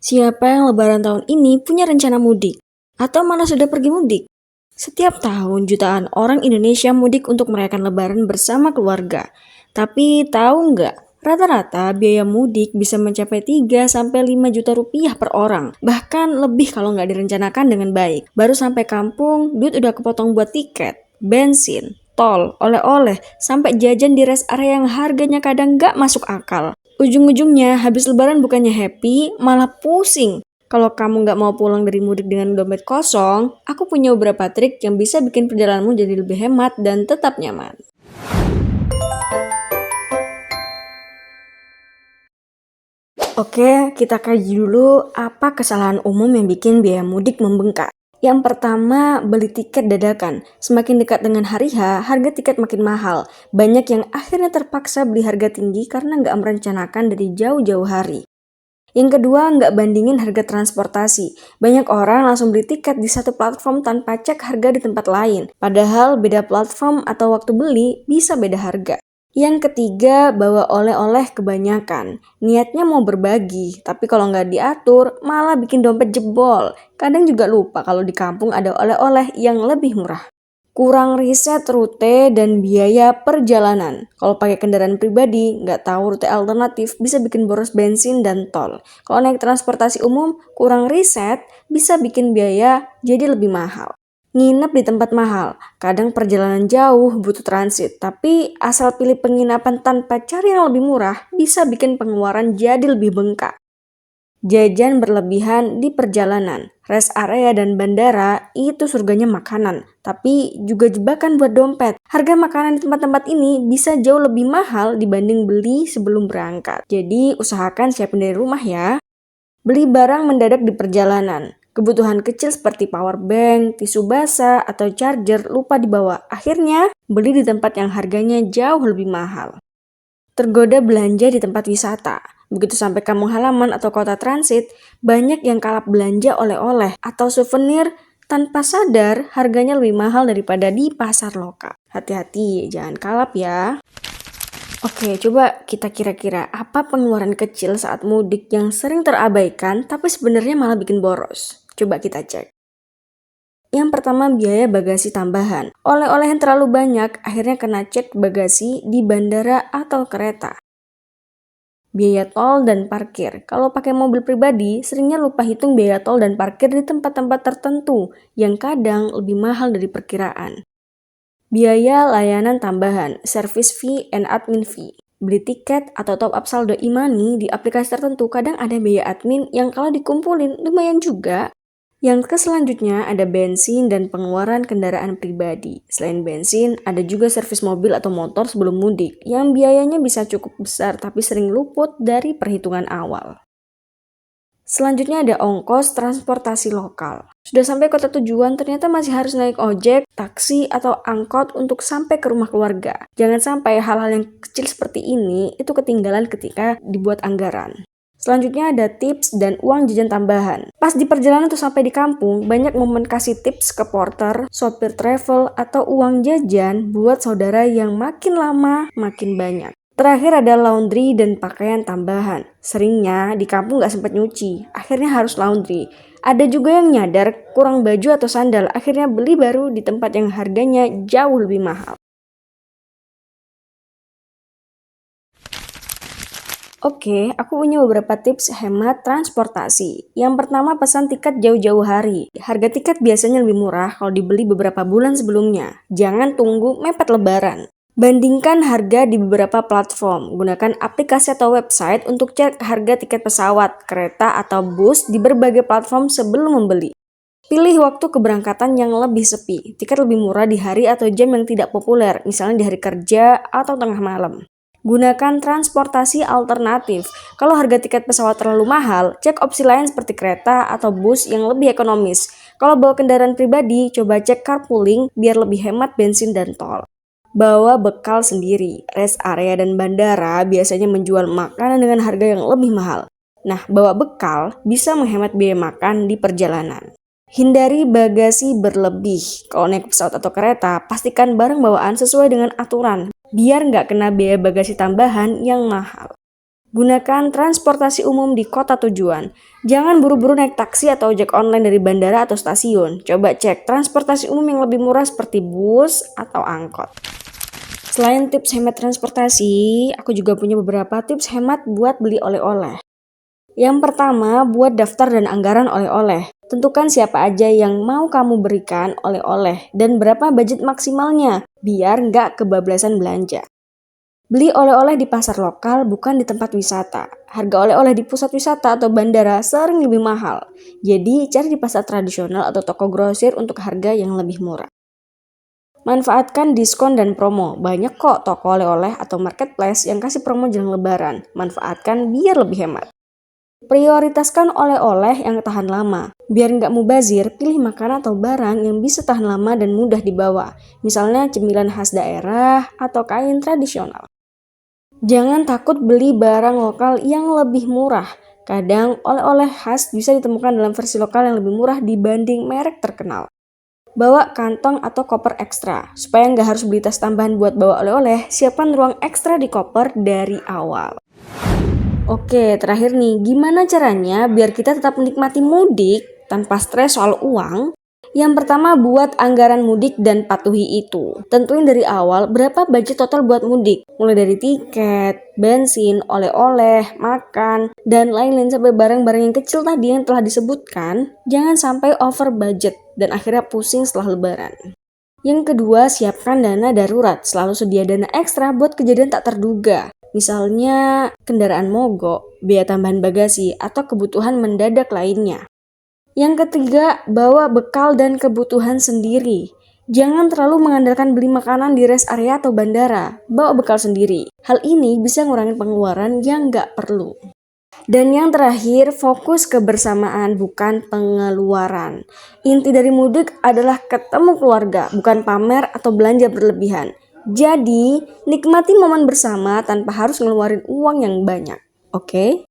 Siapa yang lebaran tahun ini punya rencana mudik? Atau malah sudah pergi mudik? Setiap tahun jutaan orang Indonesia mudik untuk merayakan lebaran bersama keluarga. Tapi tahu nggak? Rata-rata biaya mudik bisa mencapai 3-5 juta rupiah per orang. Bahkan lebih kalau nggak direncanakan dengan baik. Baru sampai kampung, duit udah kepotong buat tiket, bensin, tol, oleh-oleh, sampai jajan di rest area yang harganya kadang nggak masuk akal. Ujung-ujungnya habis lebaran bukannya happy, malah pusing. Kalau kamu nggak mau pulang dari mudik dengan dompet kosong, aku punya beberapa trik yang bisa bikin perjalananmu jadi lebih hemat dan tetap nyaman. Oke, kita kaji dulu apa kesalahan umum yang bikin biaya mudik membengkak. Yang pertama, beli tiket dadakan. Semakin dekat dengan hari H, harga tiket makin mahal. Banyak yang akhirnya terpaksa beli harga tinggi karena nggak merencanakan dari jauh-jauh hari. Yang kedua, nggak bandingin harga transportasi. Banyak orang langsung beli tiket di satu platform tanpa cek harga di tempat lain. Padahal beda platform atau waktu beli bisa beda harga. Yang ketiga, bawa oleh-oleh kebanyakan. Niatnya mau berbagi, tapi kalau nggak diatur, malah bikin dompet jebol. Kadang juga lupa kalau di kampung ada oleh-oleh yang lebih murah. Kurang riset rute dan biaya perjalanan. Kalau pakai kendaraan pribadi, nggak tahu rute alternatif, bisa bikin boros bensin dan tol. Kalau naik transportasi umum, kurang riset, bisa bikin biaya jadi lebih mahal. Nginep di tempat mahal, kadang perjalanan jauh butuh transit, tapi asal pilih penginapan tanpa cari yang lebih murah, bisa bikin pengeluaran jadi lebih bengkak. Jajan berlebihan di perjalanan, rest area dan bandara itu surganya makanan, tapi juga jebakan buat dompet. Harga makanan di tempat-tempat ini bisa jauh lebih mahal dibanding beli sebelum berangkat. Jadi usahakan siapin dari rumah ya. Beli barang mendadak di perjalanan. Kebutuhan kecil seperti power bank, tisu basah, atau charger lupa dibawa. Akhirnya beli di tempat yang harganya jauh lebih mahal. Tergoda belanja di tempat wisata. Begitu sampai kampung halaman atau kota transit, banyak yang kalap belanja oleh-oleh atau souvenir tanpa sadar harganya lebih mahal daripada di pasar lokal. Hati-hati, jangan kalap ya. Oke, coba kita kira-kira apa pengeluaran kecil saat mudik yang sering terabaikan tapi sebenarnya malah bikin boros. Coba kita cek. Yang pertama, biaya bagasi tambahan. Oleh-oleh yang terlalu banyak akhirnya kena cek bagasi di bandara atau kereta. Biaya tol dan parkir. Kalau pakai mobil pribadi, seringnya lupa hitung biaya tol dan parkir di tempat-tempat tertentu yang kadang lebih mahal dari perkiraan. Biaya layanan tambahan, service fee and admin fee. Beli tiket atau top up saldo e-money di aplikasi tertentu kadang ada biaya admin yang kalau dikumpulin lumayan juga. Yang selanjutnya ada bensin dan pengeluaran kendaraan pribadi. Selain bensin, ada juga servis mobil atau motor sebelum mudik yang biayanya bisa cukup besar tapi sering luput dari perhitungan awal. Selanjutnya ada ongkos transportasi lokal. Sudah sampai kota tujuan ternyata masih harus naik ojek, taksi, atau angkot untuk sampai ke rumah keluarga. Jangan sampai hal-hal yang kecil seperti ini itu ketinggalan ketika dibuat anggaran. Selanjutnya ada tips dan uang jajan tambahan. Pas di perjalanan atau sampai di kampung, banyak momen kasih tips ke porter, sopir travel, atau uang jajan buat saudara yang makin lama makin banyak. Terakhir ada laundry dan pakaian tambahan. Seringnya di kampung nggak sempat nyuci, akhirnya harus laundry. Ada juga yang nyadar kurang baju atau sandal, akhirnya beli baru di tempat yang harganya jauh lebih mahal. Oke, aku punya beberapa tips hemat transportasi. Yang pertama, pesan tiket jauh-jauh hari. Harga tiket biasanya lebih murah kalau dibeli beberapa bulan sebelumnya. Jangan tunggu mepet lebaran. Bandingkan harga di beberapa platform. Gunakan aplikasi atau website untuk cek harga tiket pesawat, kereta, atau bus di berbagai platform sebelum membeli. Pilih waktu keberangkatan yang lebih sepi. Tiket lebih murah di hari atau jam yang tidak populer, misalnya di hari kerja atau tengah malam. Gunakan transportasi alternatif. Kalau harga tiket pesawat terlalu mahal, cek opsi lain seperti kereta atau bus yang lebih ekonomis. Kalau bawa kendaraan pribadi, coba cek carpooling biar lebih hemat bensin dan tol. Bawa bekal sendiri. Rest area dan bandara biasanya menjual makanan dengan harga yang lebih mahal. Nah, bawa bekal bisa menghemat biaya makan di perjalanan. Hindari bagasi berlebih. Kalau naik pesawat atau kereta, pastikan barang bawaan sesuai dengan aturan, biar nggak kena biaya bagasi tambahan yang mahal. Gunakan transportasi umum di kota tujuan. Jangan buru-buru naik taksi atau ojek online dari bandara atau stasiun. Coba cek transportasi umum yang lebih murah seperti bus atau angkot. Selain tips hemat transportasi, aku juga punya beberapa tips hemat buat beli oleh-oleh. Yang pertama, buat daftar dan anggaran oleh-oleh. Tentukan siapa aja yang mau kamu berikan oleh-oleh dan berapa budget maksimalnya, biar nggak kebablasan belanja. Beli oleh-oleh di pasar lokal bukan di tempat wisata. Harga oleh-oleh di pusat wisata atau bandara sering lebih mahal. Jadi cari di pasar tradisional atau toko grosir untuk harga yang lebih murah. Manfaatkan diskon dan promo. Banyak kok toko oleh-oleh atau marketplace yang kasih promo jelang lebaran. Manfaatkan biar lebih hemat. Prioritaskan oleh-oleh yang tahan lama. Biar nggak mubazir, pilih makanan atau barang yang bisa tahan lama dan mudah dibawa. Misalnya cemilan khas daerah atau kain tradisional. Jangan takut beli barang lokal yang lebih murah. Kadang oleh-oleh khas bisa ditemukan dalam versi lokal yang lebih murah dibanding merek terkenal. Bawa kantong atau koper ekstra. Supaya nggak harus beli tas tambahan buat bawa oleh-oleh, siapkan ruang ekstra di koper dari awal. Oke, terakhir nih, gimana caranya biar kita tetap menikmati mudik tanpa stres soal uang? Yang pertama, buat anggaran mudik dan patuhi itu. Tentuin dari awal berapa budget total buat mudik. Mulai dari tiket, bensin, oleh-oleh, makan, dan lain-lain sampai barang-barang yang kecil tadi yang telah disebutkan. Jangan sampai over budget dan akhirnya pusing setelah lebaran. Yang kedua, siapkan dana darurat. Selalu sedia dana ekstra buat kejadian tak terduga. Misalnya kendaraan mogok, biaya tambahan bagasi, atau kebutuhan mendadak lainnya. Yang ketiga, bawa bekal dan kebutuhan sendiri. Jangan terlalu mengandalkan beli makanan di rest area atau bandara. Bawa bekal sendiri. Hal ini bisa ngurangin pengeluaran yang nggak perlu. Dan yang terakhir, fokus kebersamaan bukan pengeluaran. Inti dari mudik adalah ketemu keluarga, bukan pamer atau belanja berlebihan. Jadi, nikmati momen bersama tanpa harus ngeluarin uang yang banyak. Oke?